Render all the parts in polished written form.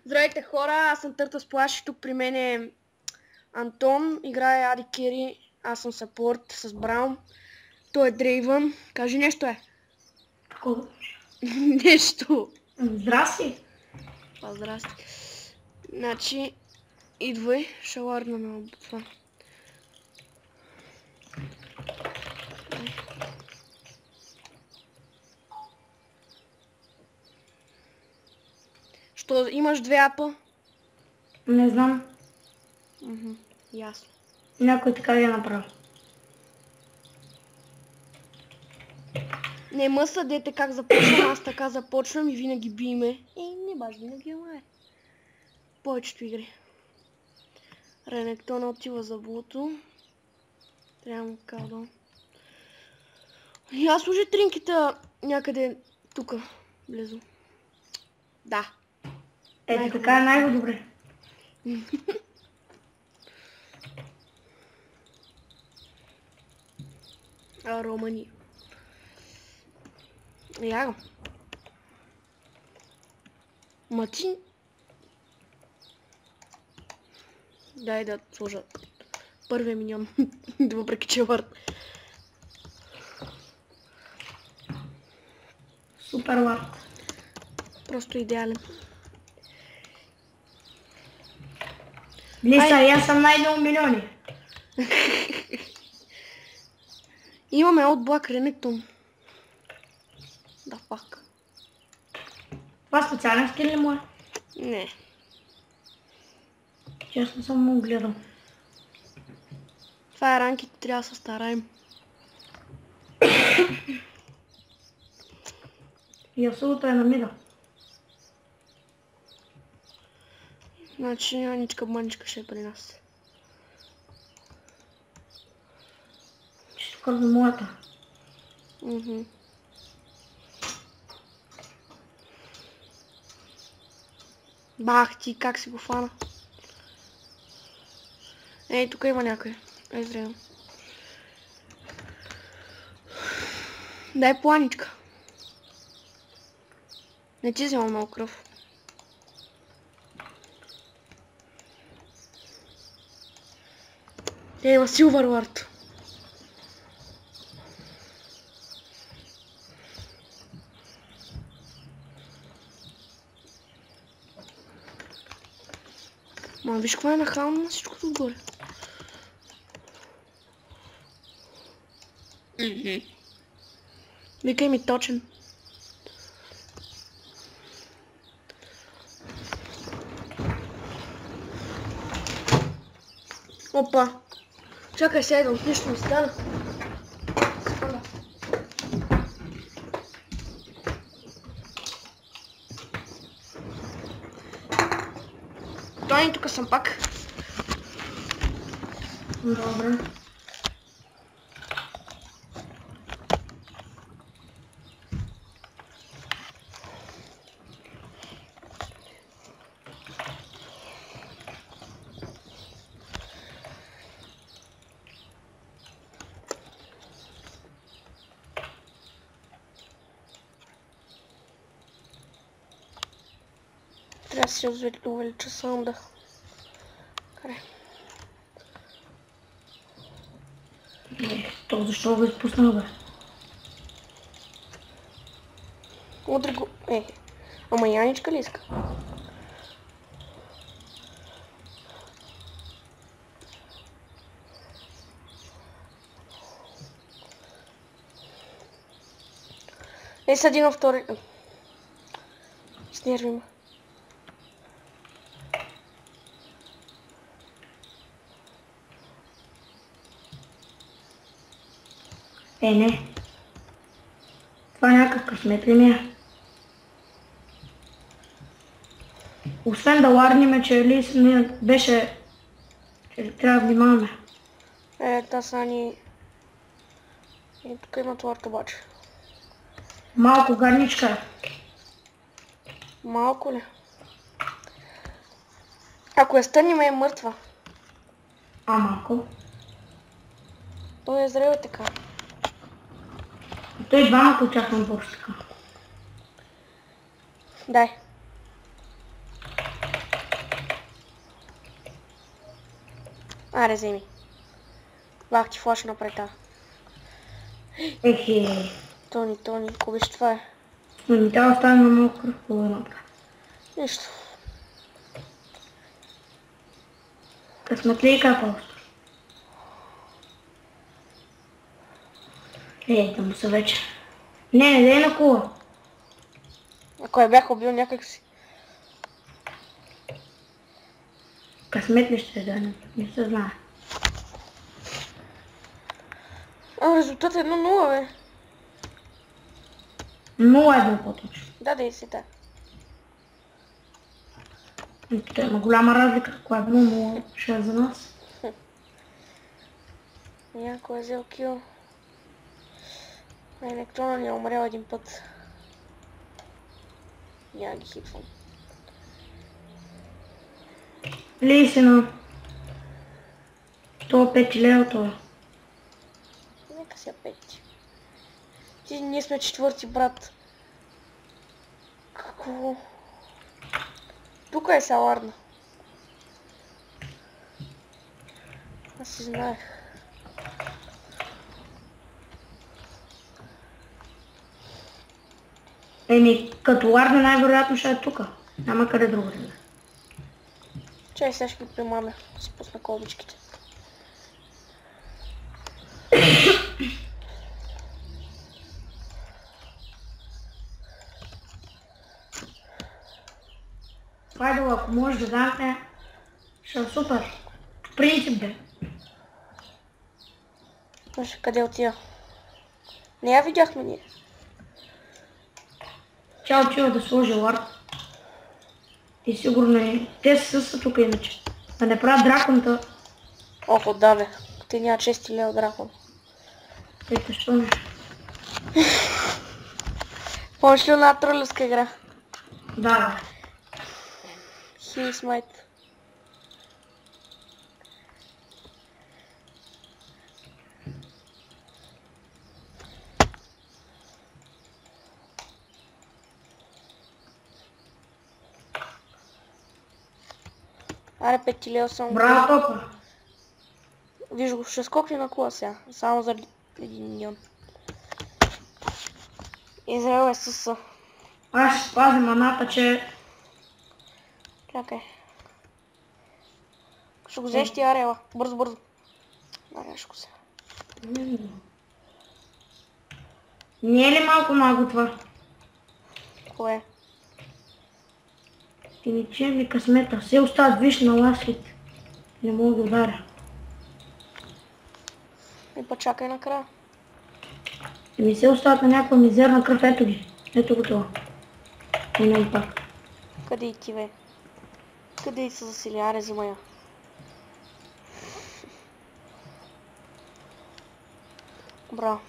Здравейте хора, аз съм Търта Сплаш и тук при мен е Антон, играе Ади Кери, аз съм сапорт с Браун. Той е Дрейвън, кажи нещо Какво? Нещо. Здрасти. Здрасти. Значи, идвай, шаларна ме това. Що, имаш 2 апа? Не знам. Ясно. Някой така ги направи. Не ме съдете как започвам, аз така започвам и винаги биме. Не баш винаги, ама е. Повечето игри. Ренектона отива за булото. Трябва му кадо. И аз служи тринките някъде тука, близо. Да. Ето така е най-добре. Романи. Яга. Мати. Дай да сложа първия миньон. Въпреки че е върт. Супер лард. Просто идеален. Лиса, и аз съм най-много милиони. Имаме от Black Renekton. Да, пак. Това специален скил ли му е? Не. Честно съм му гледал. Това е ранките, трябва да се стараем. Ясулото е на мида. Значи Аничка Баничка ще е при нас. Ще вкърва моята. Бах ти, как си го фана? Ей, тук има някой. Зря. Дай планичка. Не ти взема много кръв. Има Силвър Лорд. Ма виж какво е нахално на всичкото отгоре. Викай ми точен. Опа. Чакай сега, нищо ми стана. Секунда. Тони, тук съм пак. Добре. Трябва да си увелича саунда. Къде? То защо го изпуснал, бе? Утре го... Ама Яничка ли иска? Съди на втори... Снерви ме. Не. Това е някакъв късмет ли ми е? Освен да ларниме, че Лис не беше... че трябва да внимаваме. Та са ни... И тук има торт обаче. Малко гарничка. Малко ли? Ако я стъним е мъртва. Малко. Той е зрел така. Той двамата участвам по така. Дай. Аре, вземи. Бах ти флаш напред. Ехе. Тони, ако беше това е. Но ми трябва да остане на малко кръв половината. Нищо. Късметли и капалство. Да му се вече. Не дай на кула. Ако я бях убил някакси. Късмет ли ще да не се знае. Резултат е 1-0, бе. 0-1 по-точно. Да, и си така. Има голяма разлика, кога е 0-0 ще е за нас. Някой е взел кил. Електрона ни е умрял един път. Няма ги хитвам. Лисина. 105 лева това. Нека си я пети. Ние сме четвърти, брат. Какво? Тук е саларна. Аз си знаех. Еми, като ларна най-вероятно ще е тука. Няма къде друго. Чай, сега ще ги примамя. Си пусна колбичките. Хайде, ако можеш да дадете, ще е супер. В принцип бе. Може, къде отида? Не я видяхме ние. Тя отива да сложи лард. И сигурно и те са тук иначе. Да не правят драконта. Охо, да бе. Ти няма чести лео дракон. Ето що не. Помниш ли една тролевска игра? Да, Хили смайт. Аре, 5 лео само. браво топа. Виж го, ще скокне на кула сега. Само заради 1 милион. Израел е със. Аз ще спазя маната, че... Чакай. Ще го взеш ти Арела. Бързо. Аре, ще го сега. Не е ли малко много това? Кое? И ниче ми късмета. Все остават виж на ласките. Не мога да ударя. И па чакай накрая. И ми се остават на някаква мизерна кръв. Ето ги. Ето го това. И не пак. Къде и ти, бе? Къде и се засили? Аре, взимай я. Браво.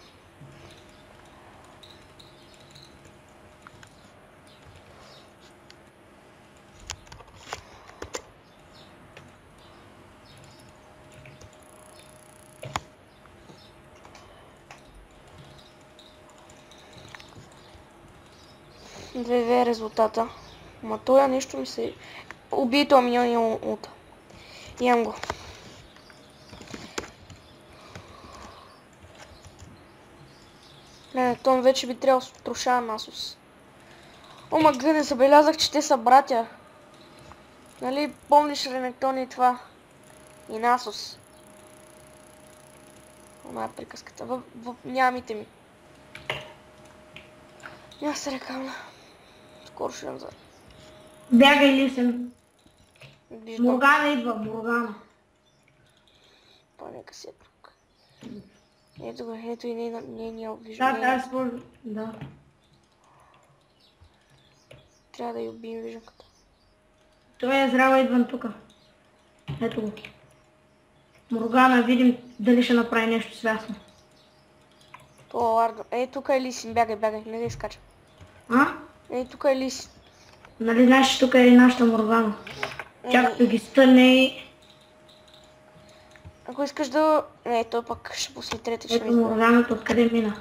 Две резултата. Ма тоя нещо ми се... Убий това миньон и улта. Имам го. Не, Том вече би трябвало да струшава Насус. О, мага, не забелязах, че те са братя. Нали помниш Ренектон и това? И Насус. Това е приказката. Нямите ми. Няма се рекамна. Скоро ще назад. Бягай лисен. Виждам. Моргана идва, Моргана. Това нека си е тук. Ето го, ето и нейния виждам. Да, трябва да сложи. Да. Трябва да я убием вижданката. Той е зрява идван тука. Ето го. Моргана, видим дали ще направи нещо свясно. Това лардо. Ей, тук е Лисин, бягай, не да изкача. А? Ей, тук е Лисин. Нали знаеш, че тук е и нашата Моргана. Чак да ги стъне и... Ако искаш да... Не, той пък ще пусне трета, ще Ето ми избора. Морганата откъде мина.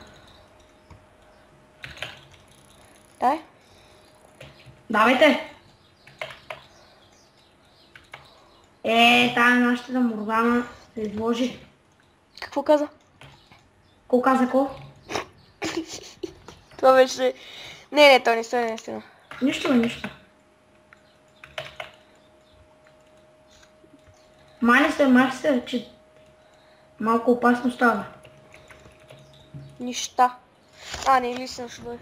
Дай. Давайте! Тая е нашата Моргана. Се изложи. Какво каза? Ко каза ко? Това беше... Не, той не стои наистина. Нищо бе, нищо. Май се, че малко опасно става. Нища. А, не, лисина ще бъде.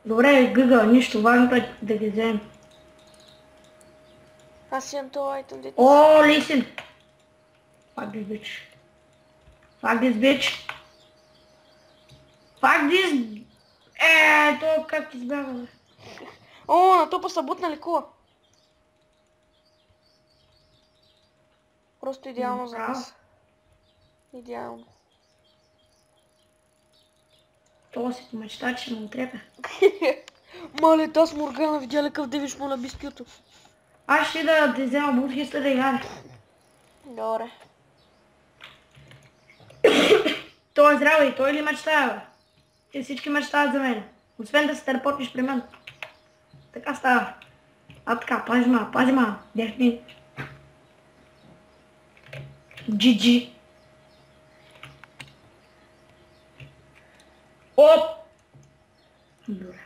Добре, гъга, нищо, важното е да ги вземем. Аз имам това айтем дете. О, лисин! Fuck this bitch. Fuck this bitch. Fuck this... то как избяга, бе? О, на топа са бутнали кола. Просто идеално за нас. Идеално. Това си помечта, че ще му отрепя. Мале, тази Моргана видя ли къв девиш му на бискюто? Аз ще да те взема бутхиста да яде. Добре. Той е здраво и той ли мечтава, бе? Те всички мечтават за мен. Освен да се телепортиш при мен. Така става. А така, пази ма. Дехни. GG. Оп! Добре.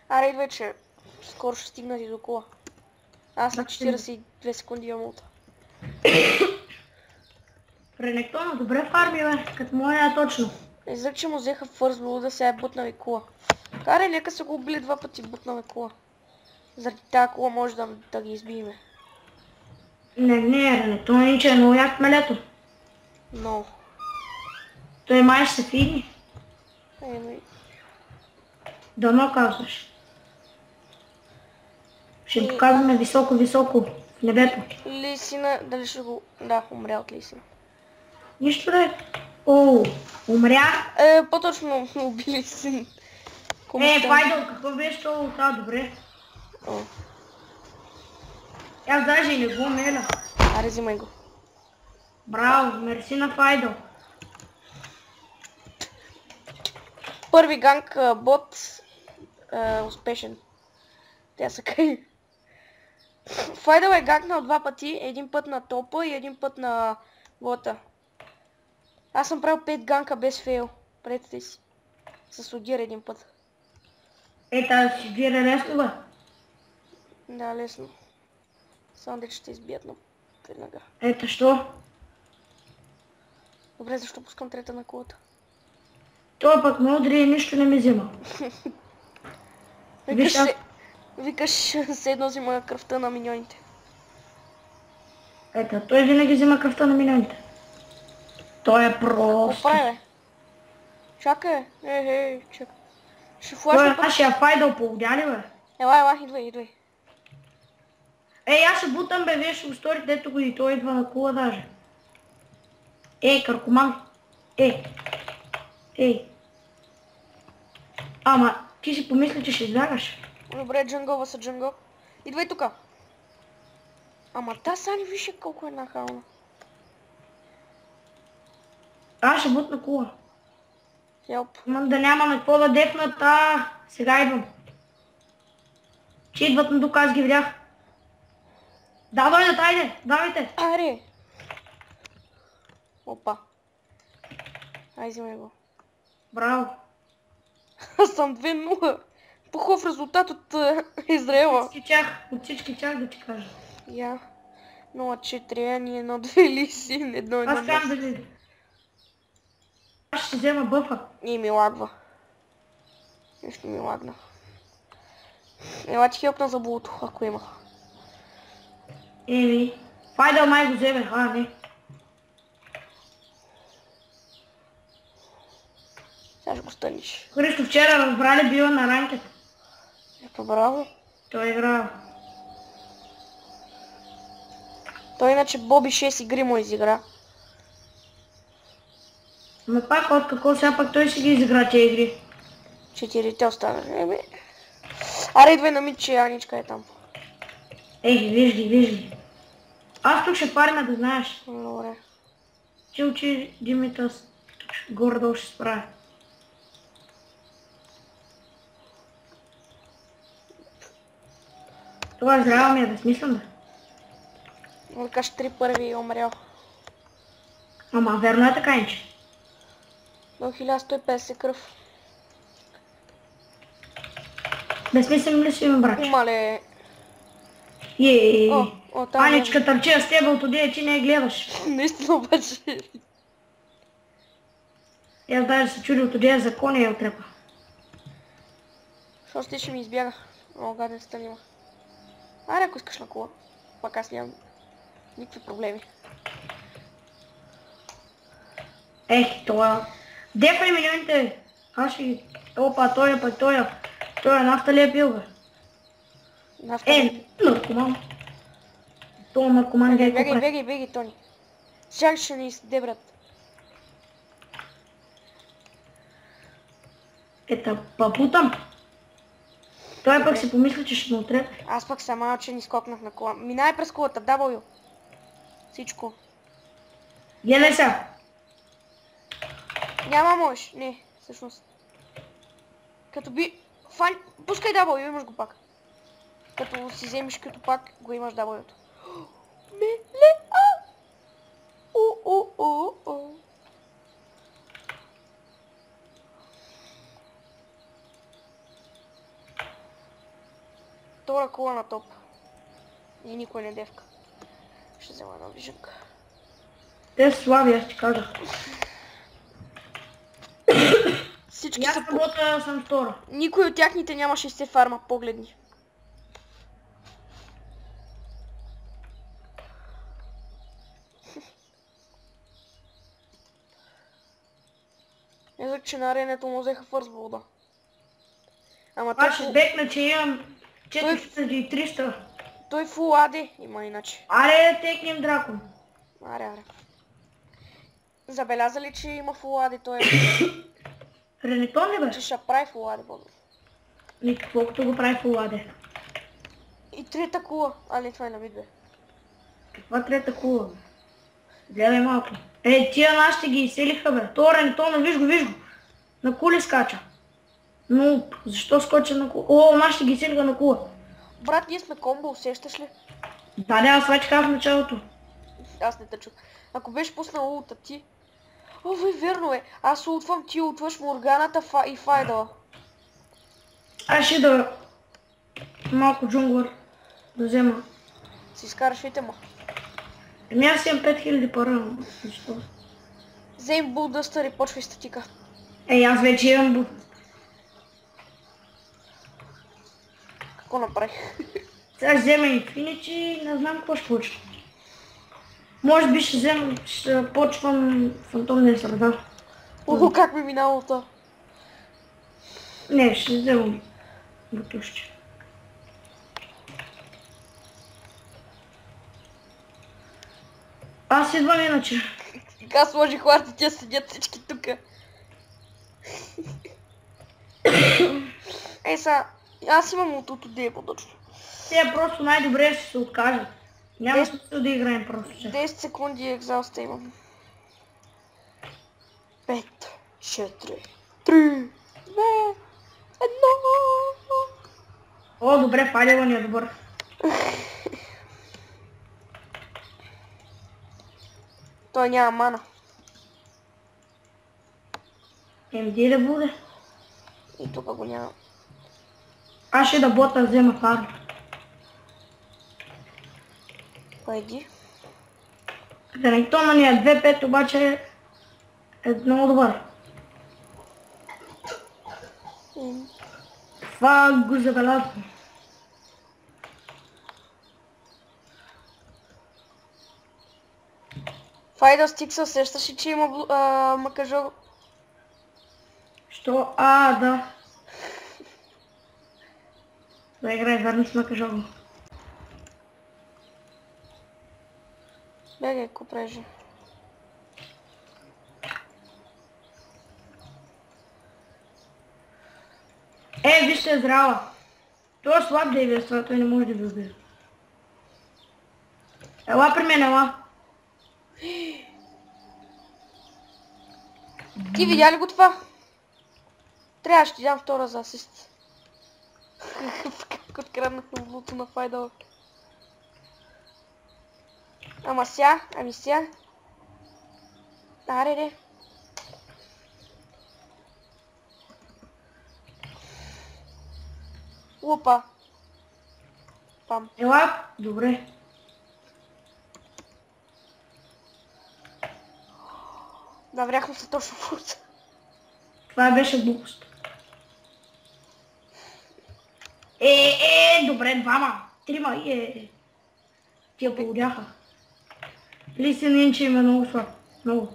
Аре, идвай, че скоро ще стигнат и до кола. Аз на 42 секунди имам улта. Ренектона добре фарми, бе, като моя е точно. Излег, че му взеха фърст блу да се е бутнали кола. Карай, нека са го убили 2 пъти бутнали кола. Заради тази кола може да ги избиеме. Не, Ренектона ниче е много як мелето. Но. Той май ще се фигни. Еми. Дано казваш. Ще показваме високо в небето. Лисина, дали ще го... Да, умря от лисина. Нищо да е. О, умря. По-точно убили си. Файдъл, какво беше това? Добре. О. Аз даже и не го меля. Аре, взимай го. Браво, мерси на Файдъл. Първи ганг бот успешен. Тя са кай. Файдъл е гангнал 2 пъти, един път на топа и един път на бота. Аз съм правил 5 ганка без фейл. Представи си. С Огир един път. Тази си вира лесно, бе. Да, лесно. Само де, че ще избият на веднага. Що? Добре, защо пускам трета на колата? Това пък ме удри и нищо не ми взима. Викаш се едно взима кръвта на миньоните. Той винаги взима кръвта на миньоните. Той е просто. Какво прави, бе? Чакай, чакай. Ще Той флашна е нашия Файдъл по-удя ли, бе? Ела, идвай. Аз ще бутам, бе, вие ще го сторите, ето го и той идва на кула даже. Каркоман. Ама, ти си помисли, че ще избягаш. Добре, джангъл са джангъл. Идвай тука. Ама та Сани виж колко е нахална. Аз ще бутна кула. Хелп. Ама да нямаме какво да дефнат, сега идвам. Че идват на тук, аз ги видях. Да, дойдат, айде, давайте. Аре. Опа. Ай, взимай го. Браво. Аз съм 2-0. По-хубав резултат от Израела. От всички чак да ти кажа. Я. 0-4, ние 1-2 лиси, 1-1. Аз казвам да видя. Аз ще взема бъфа. И ми лагва. Нещо ми лагна. Ела ти хелпна за булото, ако има. Файдъл май го вземе, не. Сега ще го стъниш. Христо вчера разбрали била на ранкет. Браво. Той е играл. Той иначе Боби 6 игри му изигра. Но пак от какво сега пък той ще ги изигра тия игри. 4-те останали. Аре, идвай на мид, че Аничка е там. Виж ги. Аз тук ще фарме, да знаеш. Добре. Че учи Димитър, горе-долу ще справя. Това зрява ми е безсмислен, бе. Викаш 3 първи и умрял. Ама верно е така, инче. До 1150 кръв. Безсмислен ли си ми, брат? Умале. Там Аничка търчи с тебе от одея, ти не я гледаш. Наистина обаче. Аз даже се чуди от одея за коня я отрепа. Защото ти ще ми избяга. Много гаден станима. Аре, ако искаш на кола. Пак аз нямам никакви проблеми. Това... Дефай милионите! Аз ще ги... Опа, той е нафта ли е пил, бе? Наркоман. Това наркоман гей купре. Беги, Тони. Чак ще ни дебрат. Папутам. Той пък си помисли, че ще му отрепе. Аз пък сама, че ни скокнах на кола. Минай през колата, W. Всичко. Гледай сега. Няма можеш. Не, всъщност. Като би... Пускай W, имаш го пак. Като си вземеш като пак, го имаш W-то. Втора кола на топ. И никой не девка. Ще взема една виженка. Те са слаби, аз ти казах. Всички И аз са работа съм втора. Никой от тяхните няма 60 фарма, погледни. Езак, че на аренето му взеха фърст вода. Ама той Аз ще бекна, че имам 4300. Той фул АД има иначе. Аре, текнем дракон. Аре. Забеляза ли, че има фул АД той? Ренетон ли бе? Че ще прави фул АД, бъде. И колкото го прави фул АД. И трета кула. Не, това е на вид, бе. Каква трета кула, бе? Гледай малко. Тия нашите ги изселиха, бе. То Ренетон, виж го. На кули скача. Но, защо скоча на кула? Нашите ги изселиха на кула. Брат, ние сме комбо, усещаш ли? Да, аз вече казах в началото. Аз не те чух. Ако беше пуснал улта ти... верно е. Аз ултвам, ти ултваш Морганата и Файдала. Аз ще да... малко джунглър да взема. Си изкараш итема. Аз имам 5000 пара. Защо? Взем булдъстър и почвай статика. Аз вече имам Какво направих? Сега ще взема Infinity и не знам какво ще получа. Може би ще почвам фантомния среда. Как ми минало това? Не, ще вземам бутушче. Аз идвам иначе. Така сложих хората, тя седят всички тука. Са, аз имам от дея по-точно. Те просто най-добре ще се откажат. Няма смисъл да играем просто. 10 секунди екзауста имам. 5, 4, 3, 2, 1. Добре, файлева ни е добър. Той няма мана. МД да буде. И тук го няма. Аз ще да бота взема фарм. Пайди. Ренектона ни е 2-5, обаче е много добър. Това го забелязвам. Файдал Стикса, сещаш ли, че има макажо? Що? Да. Да играй верно с макажого. Бегай, купрежи. Вижте е здрава. Той е слаб да и вества, той не може да ви убие. Ела при мен, ела. Ти видя ли го това? Трябва ще ти дам втора за асист. откраднахме луто на Файдъл. Ама сега, ами сега. Аре. Опа. Пам. Ела, добре. Навряхме се точно в лута. Това беше глупост. Добре, двама. Трима, Тия полудяха. Лисен инче има много слаб. Много.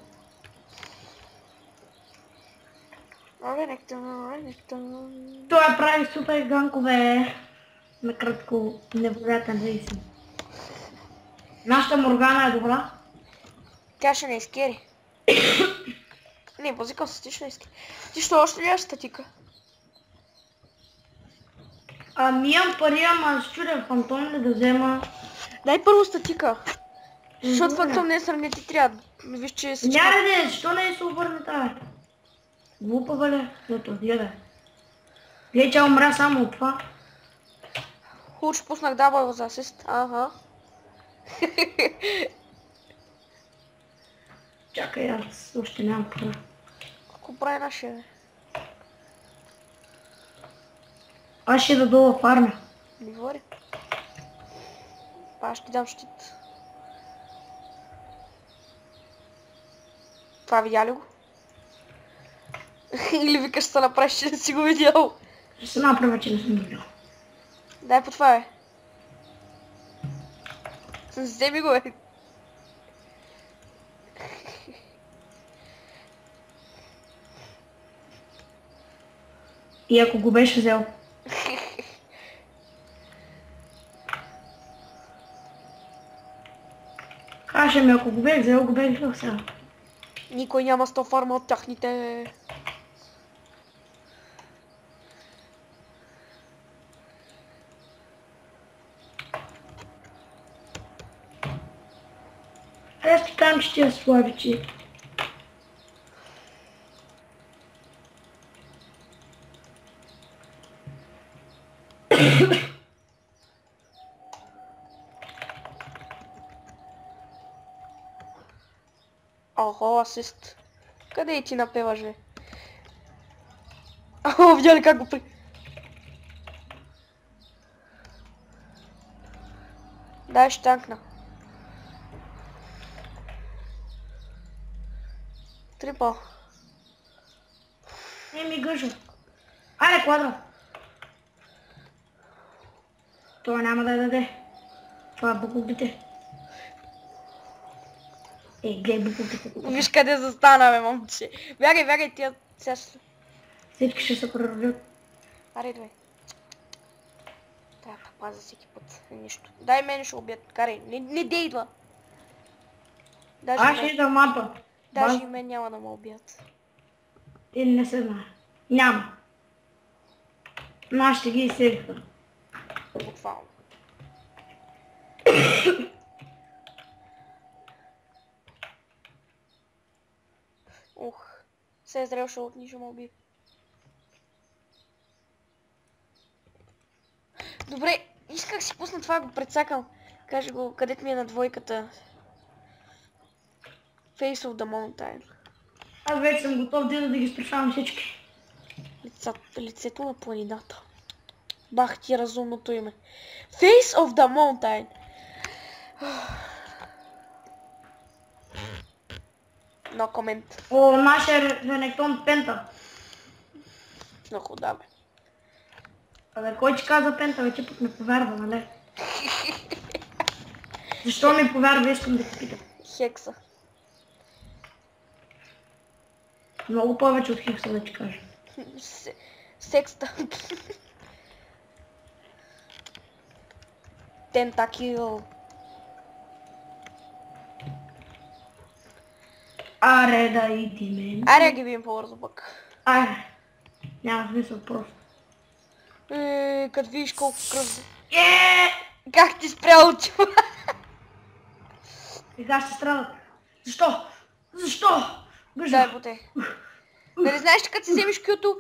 Той прави супер ганкове. Накратко, невероятен Лисен. Нашата Моргана е добра. Тя ще не изкери. Не, базикал се, ти ще не изкери. Ти що още ли имаш статика? Ами имам пари, ама с чуден фантом ли да взема. Дай първо статика. Защото фантом не е сравни, ти трябва. Виж, че всичко... Няре, защо не се обърне тази? Глупа бъде, зато гледай. Гледай, че умря само от това. Хубаво, че пуснах дабъл за асист. Ага. Чакай, аз още нямам пора. Какво прави нашия, бе? Аз ще да долу фармя. Не говори. Аз ще ти дам щит. Това видя ли го? Или викаш ще се направиш, че не си го видял? Ще се направя, че не съм видял. Дай по това, бе. Вземи го, бе. И ако го беше взел. Каже ми, ако го бех взел, го бех взел сега. Никой няма 100 фарма от тяхните... Аз ти казвам, че тия слабичи. Охо, асист. Къде и ти напеваш, бе? О, видя ли как го при... Дай, ще танкна. Трипъл. Не ми гъжа. Айде, квадра. Това няма да даде. Това букубите. Гледай букубите. Виж къде застана, бе, момче. Бягай, тия сега. Всички ще се прородят. Аре, две. Тая паза всеки път. Нищо. Дай мен ще убият. Карай. Не дей идва. Аз ще идвам мапа. Даже и мен няма да ме убият. Или не се знае. Няма. Но аз ще ги изселиха. Буквално. Ух. Се е зрел, ще ме уби. Добре, исках си пусна това, го прецакам. Кажи го, където ми е на двойката. Face of the Mountain. Аз вече съм готов да ги спрешавам всички. Лицето на планината. Бах ти разумното име. Face of the Mountain. No комент. О, нашия Ренектон Пента. Много да, бе. Абе, кой ти каза Пента, вече пък не повярва, нали? Защо ми повярва, искам да те питам. Хекса. Много повече от Хекса, да ти кажа. Секста. Тентакил. Аре, да иди мен. Аре, ги бием по-бързо пък. Аре. Няма смисъл просто. Като видиш колко кръв... Е! Как ти спрял това? Сега ще страдат. Защо? Защо? Гъжа. Дай боте. Нали знаеш, че като си вземеш кюто,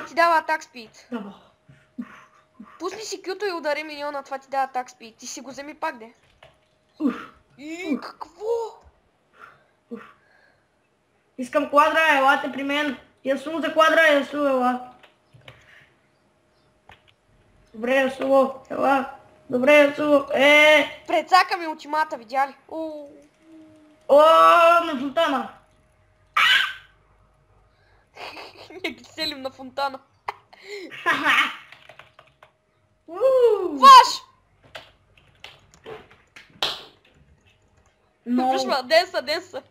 ти дава атак спид. Дава. Пусни си кюто и удари милиона, това ти дава атак спид. Ти си го вземи пак, де. И какво? Искам квадра, елате при мен. Ясу за квадра, Ясу, ела. Добре, Ясу, ела. Добре, Ясу, Прецака ми ултимата, видя ли? О, на фонтана. Не ги селим на фонтана. Уу. Ваш! Но... Виж ма, деса.